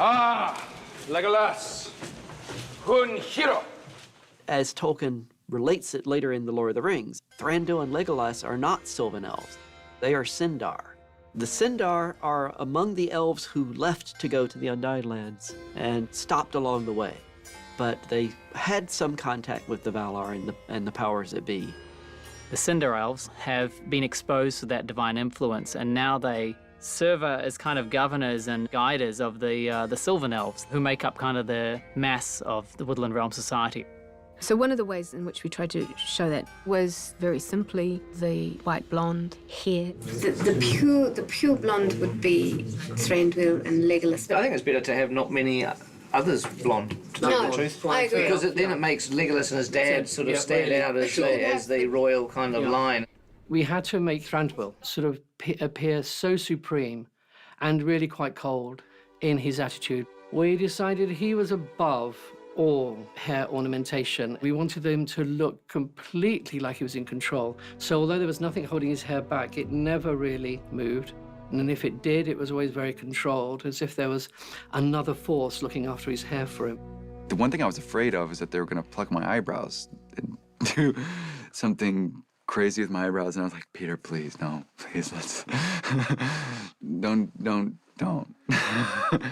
Ah, Legolas, hun hero. As Tolkien relates it later in The Lord of the Rings, Thranduil and Legolas are not Sylvan elves. They are Sindar. The Sindar are among the elves who left to go to the Undying Lands and stopped along the way. But they had some contact with the Valar and the powers that be. The Cinder Elves have been exposed to that divine influence, and now they serve as kind of governors and guiders of the Sylvan Elves, who make up kind of the mass of the Woodland Realm society. So one of the ways in which we tried to show that was very simply the white blonde hair. The pure blonde would be Thranduil and Legolas. I think it's better to have not many others blonde, to tell you the truth. I agree. Because then it makes Legolas and his dad sort of stand out as the royal kind of line. We had to make Thranduil sort of appear so supreme and really quite cold in his attitude. We decided he was above all hair ornamentation. We wanted him to look completely like he was in control. So although there was nothing holding his hair back, it never really moved. And if it did, it was always very controlled, as if there was another force looking after his hair for him. The one thing I was afraid of is that they were going to pluck my eyebrows and do something crazy with my eyebrows. And I was like, Peter, please, no, please, let's, don't. I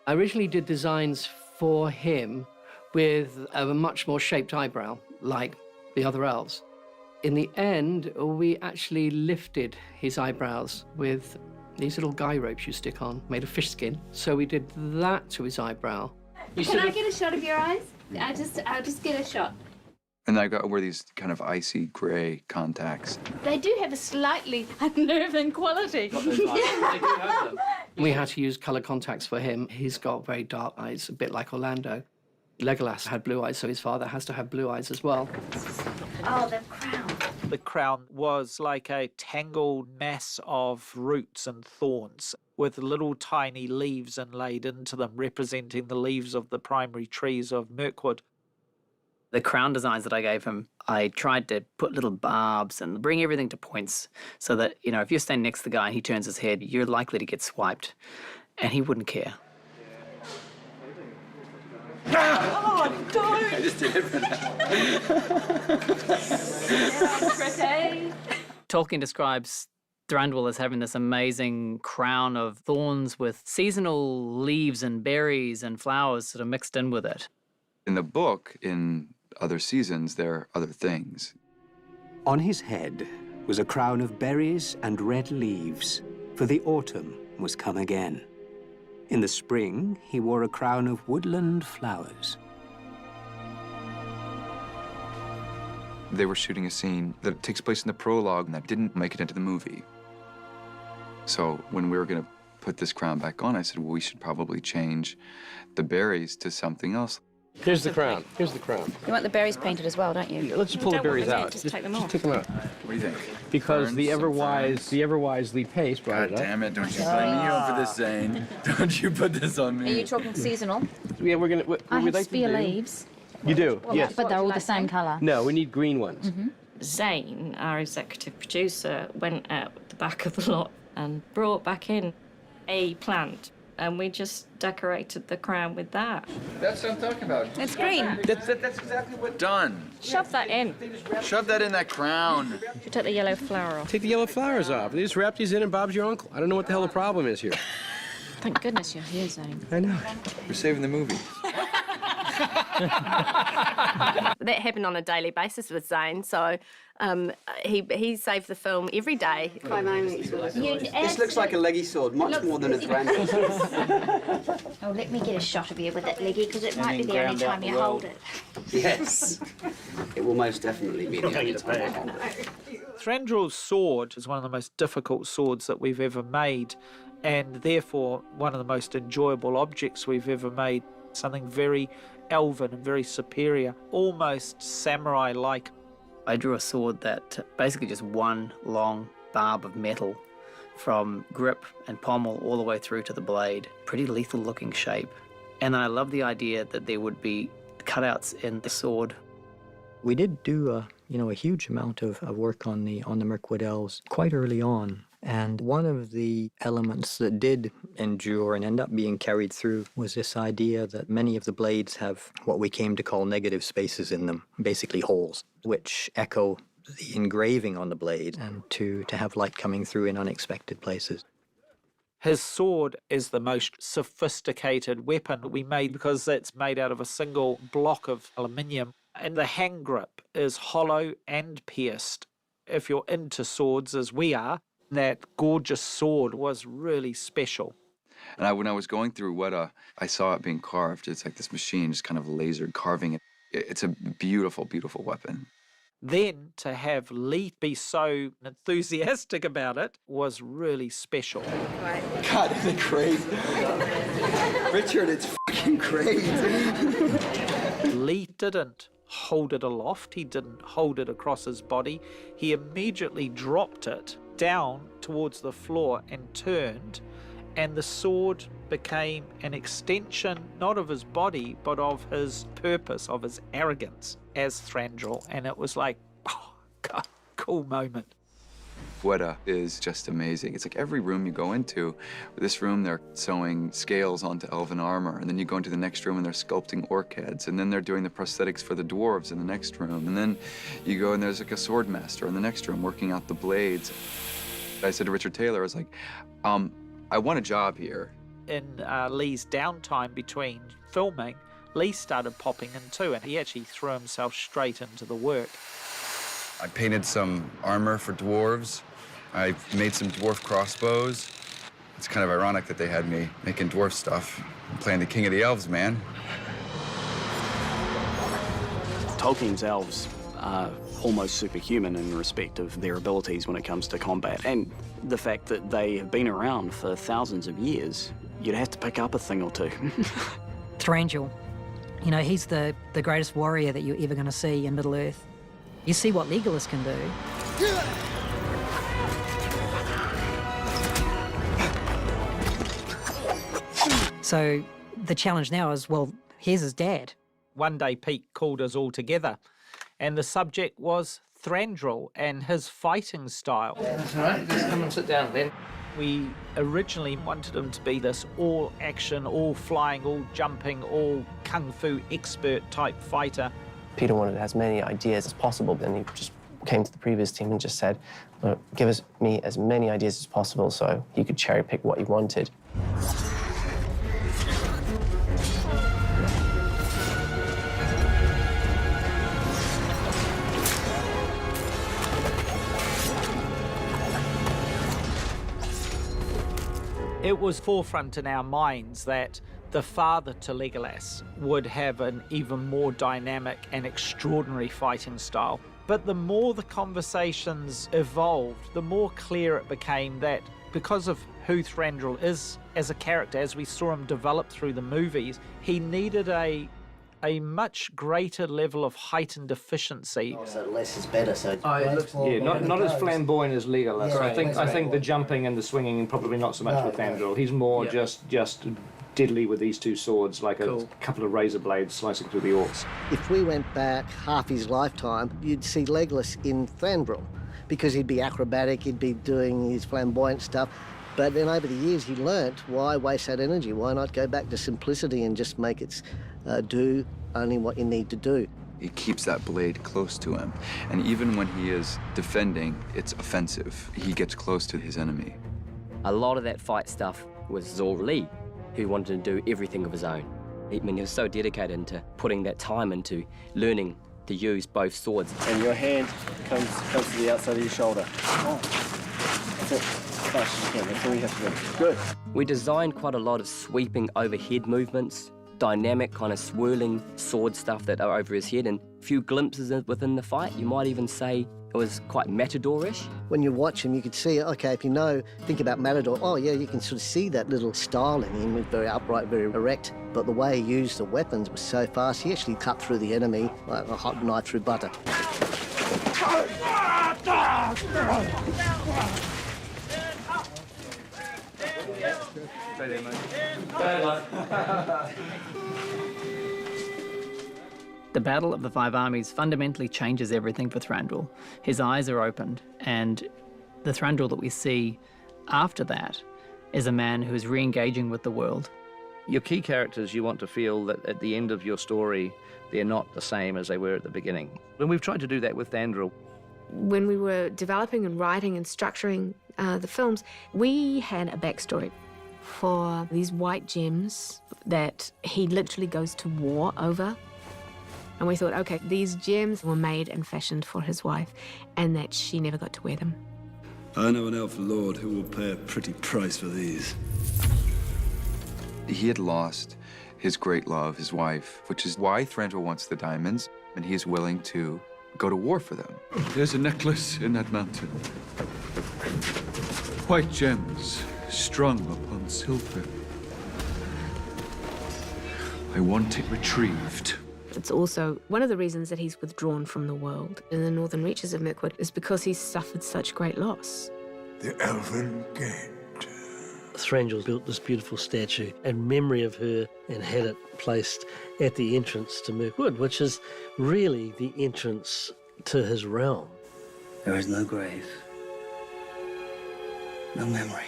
originally did designs for him with a much more shaped eyebrow, like the other elves. In the end, we actually lifted his eyebrows with these little guy ropes you stick on, made of fish skin. So we did that to his eyebrow. Can I get a shot of your eyes? I'll just get a shot. And I got to wear these kind of icy gray contacts. They do have a slightly unnerving quality. They do have them. We had to use color contacts for him. He's got very dark eyes, a bit like Orlando. Legolas had blue eyes, so his father has to have blue eyes as well. Oh, the crown. The crown was like a tangled mass of roots and thorns with little tiny leaves inlaid into them, representing the leaves of the primary trees of Mirkwood. The crown designs that I gave him, I tried to put little barbs and bring everything to points so that, you know, if you're standing next to the guy and he turns his head, you're likely to get swiped, and he wouldn't care. Oh, don't! I just did it for that. Tolkien describes Thranduil as having this amazing crown of thorns with seasonal leaves and berries and flowers sort of mixed in with it. In the book, in other seasons, there are other things. On his head was a crown of berries and red leaves, for the autumn was come again. In the spring, he wore a crown of woodland flowers. They were shooting a scene that takes place in the prologue and that didn't make it into the movie. So when we were going to put this crown back on, I said, well, we should probably change the berries to something else. Here's the crown. Here's the crown. You want the berries painted as well, don't you? Yeah, let's just pull the berries out. Just take them off. Just take them out. What do you think? Because the ever-wise Lee Pace brought God it up. damn it, don't you blame me over this, Zane. Don't you put this on me. Are you talking seasonal? Yeah, we're gonna. What I we'd have like spear to do, leaves. You do, Well, yes. but they're all the same colour. No, we need green ones. Zane, our executive producer, went out the back of the lot and brought back in a plant, and we just decorated the crown with that. That's what I'm talking about. It's green. That's exactly what done. Shove that in. Shove that in that crown. You take the yellow flower off. Take the yellow flowers off. They just wrap these in and Bob's your uncle. I don't know what the hell the problem is here. Thank goodness you're here, Zane. I know. We're saving the movie. That happened on a daily basis with Zane, so he saved the film every day. This looks like a leggy sword, much more than a Thranduil. Oh, let me get a shot of you with that leggy, because it might be the only time you hold it. Yes. It will most definitely be the only time I hold it. Thranduil's sword is one of the most difficult swords that we've ever made, and therefore one of the most enjoyable objects we've ever made. Something very elven and very superior, almost samurai-like. I drew a sword that basically just one long barb of metal from grip and pommel all the way through to the blade. Pretty lethal looking shape. And I love the idea that there would be cutouts in the sword. We did do a huge amount of work on the Mirkwood Elves quite early on. And one of the elements that did endure and end up being carried through was this idea that many of the blades have what we came to call negative spaces in them, basically holes, which echo the engraving on the blade and to have light coming through in unexpected places. His sword is the most sophisticated weapon we made because it's made out of a single block of aluminium, and the hand grip is hollow and pierced. If you're into swords, as we are, that gorgeous sword was really special. And when I was going through Weta, I saw it being carved. It's like this machine just kind of lasered carving it. It's a beautiful, beautiful weapon. Then to have Lee be so enthusiastic about it was really special. God, isn't it crazy? Richard, it's fucking crazy. Lee didn't hold it aloft. He didn't hold it across his body. He immediately dropped it down towards the floor and turned, and the sword became an extension not of his body but of his purpose, of his arrogance as Thranduil, and it was like, oh God, cool moment. Weta is just amazing. It's like every room you go into. This room, they're sewing scales onto elven armor, and then you go into the next room and they're sculpting orc heads, and then they're doing the prosthetics for the dwarves in the next room, and then you go and there's like a sword master in the next room working out the blades. I said to Richard Taylor, I was like, I want a job here. In Lee's downtime between filming, Lee started popping in too, and he actually threw himself straight into the work. I painted some armor for dwarves. I made some dwarf crossbows. It's kind of ironic that they had me making dwarf stuff. I'm playing the king of the elves, man. Tolkien's elves are almost superhuman in respect of their abilities when it comes to combat. And the fact that they have been around for thousands of years, you'd have to pick up a thing or two. Thranduil, you know, he's the greatest warrior that you're ever going to see in Middle-earth. You see what Legolas can do. So the challenge now is, well, here's his dad. One day Pete called us all together, and the subject was Thranduil and his fighting style. That's all right, just come and sit down then. We originally wanted him to be this all-action, all-flying, all-jumping, all-kung fu expert type fighter. Peter wanted as many ideas as possible, and he just came to the previous team and just said, "Look, give me as many ideas as possible," so he could cherry pick what he wanted. It was forefront in our minds that the father to Legolas would have an even more dynamic and extraordinary fighting style. But the more the conversations evolved, the more clear it became that because of who Thranduil is as a character, as we saw him develop through the movies, he needed a much greater level of heightened efficiency. So less is better, so not as flamboyant as Legolas. Yeah, I think the jumping and the swinging, probably not so much with Thranduil. He's more just diddly with these two swords, like a couple of razor blades slicing through the orcs. If we went back half his lifetime, you'd see Legolas in Thranduil, because he'd be acrobatic, he'd be doing his flamboyant stuff. But then over the years, he learnt, why waste that energy? Why not go back to simplicity and just make it do only what you need to do? He keeps that blade close to him, and even when he is defending, it's offensive. He gets close to his enemy. A lot of that fight stuff was Zor Lee, who wanted to do everything of his own. I mean, he was so dedicated into putting that time into learning to use both swords. And your hand comes to the outside of your shoulder. Oh. That's it. Fast as you can. That's all you have to do. Good. We designed quite a lot of sweeping overhead movements, dynamic kind of swirling sword stuff that are over his head, and a few glimpses within the fight. You might even say it was quite Matador-ish. When you watch him, you could see, okay, if you think about Matador, oh yeah, you can sort of see that little style in him, very upright, very erect. But the way he used the weapons was so fast, he actually cut through the enemy like a hot knife through butter. The Battle of the Five Armies fundamentally changes everything for Thranduil. His eyes are opened, and The Thranduil that we see after that is a man who is re-engaging with the world. Your key characters, you want to feel that at the end of your story, they're not the same as they were at the beginning. And we've tried to do that with Thranduil. When we were developing and writing and structuring the films, we had a backstory for these white gems that he literally goes to war over. And we thought, okay, these gems were made and fashioned for his wife, and that she never got to wear them. I know an elf lord who will pay a pretty price for these. He had lost his great love, his wife, which is why Thranduil wants the diamonds, and he is willing to go to war for them. There's a necklace in that mountain. White gems strung upon silver. I want it retrieved. It's also one of the reasons that he's withdrawn from the world in the northern reaches of Mirkwood is because he's suffered such great loss. The Elven Gate. Thranduil built this beautiful statue in memory of her and had it placed at the entrance to Mirkwood, which is really the entrance to his realm. There is no grave, no memory.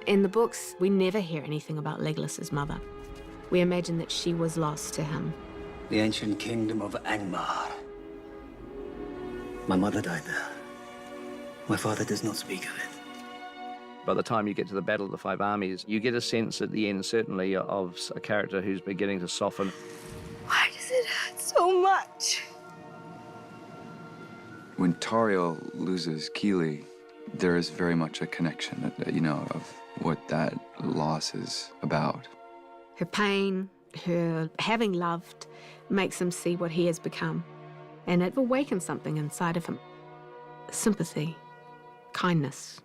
In the books, we never hear anything about Legolas's mother. We imagine that she was lost to him. The ancient kingdom of Angmar. My mother died there. My father does not speak of it. By the time you get to the Battle of the Five Armies, you get a sense at the end, certainly, of a character who's beginning to soften. Why does it hurt so much? When Tauriel loses Keely, there is very much a connection, you know, of what that loss is about. Her pain, her having loved, makes him see what he has become. And it awakens something inside of him. Sympathy, kindness.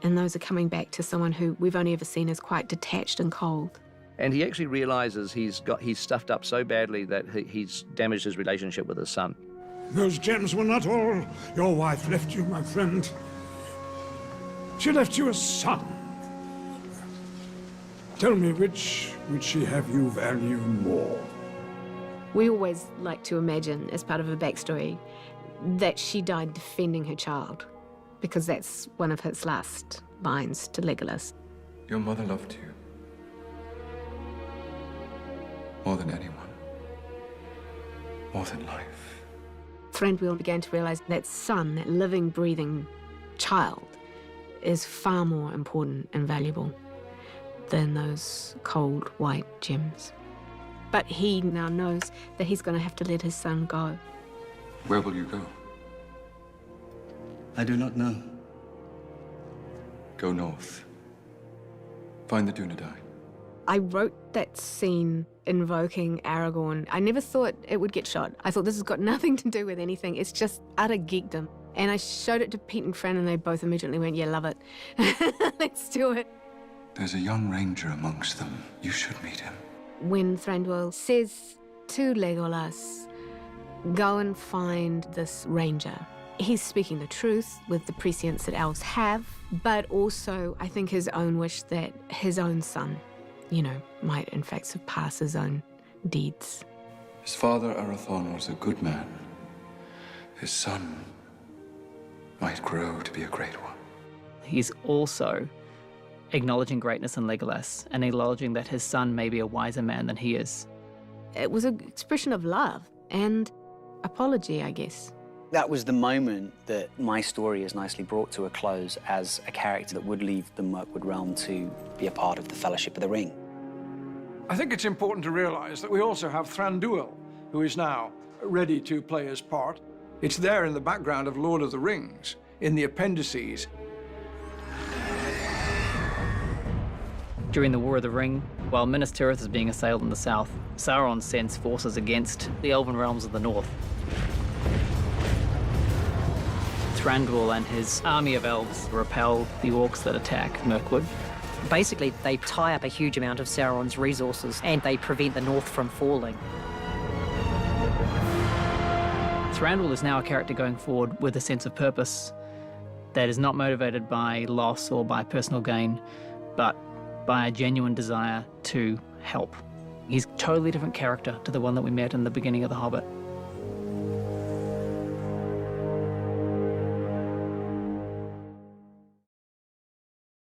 And those are coming back to someone who we've only ever seen as quite detached and cold. And he actually realizes he's stuffed up so badly that he's damaged his relationship with his son. Those gems were not all your wife left you, my friend. She left you a son. Tell me, which would she have you value more? We always like to imagine, as part of her backstory, that she died defending her child, because that's one of his last lines to Legolas. Your mother loved you more than anyone, more than life. Thranduil began to realize that son, that living, breathing child, is far more important and valuable than those cold white gems. But he now knows that he's going to have to let his son go. Where will you go? I do not know. Go north. Find the Dunedain. I wrote that scene invoking Aragorn. I never thought it would get shot. I thought this has got nothing to do with anything. It's just utter geekdom. And I showed it to Pete and Fran, and they both immediately went, yeah, love it. Let's do it. There's a young ranger amongst them. You should meet him. When Thranduil says to Legolas, go and find this ranger, he's speaking the truth with the prescience that elves have, but also, I think, his own wish that his own son, you know, might in fact surpass his own deeds. His father, Arathorn, was a good man. His son might grow to be a great one. He's also acknowledging greatness in Legolas and acknowledging that his son may be a wiser man than he is. It was an expression of love and apology, I guess. That was the moment that my story is nicely brought to a close as a character that would leave the Mirkwood realm to be a part of the Fellowship of the Ring. I think it's important to realize that we also have Thranduil, who is now ready to play his part. It's there in the background of Lord of the Rings, in the appendices. During the War of the Ring, while Minas Tirith is being assailed in the south, Sauron sends forces against the Elven realms of the north. Thranduil and his army of elves repel the orcs that attack Mirkwood. Basically, they tie up a huge amount of Sauron's resources and they prevent the north from falling. Thranduil is now a character going forward with a sense of purpose that is not motivated by loss or by personal gain, but by a genuine desire to help. He's a totally different character to the one that we met in the beginning of The Hobbit.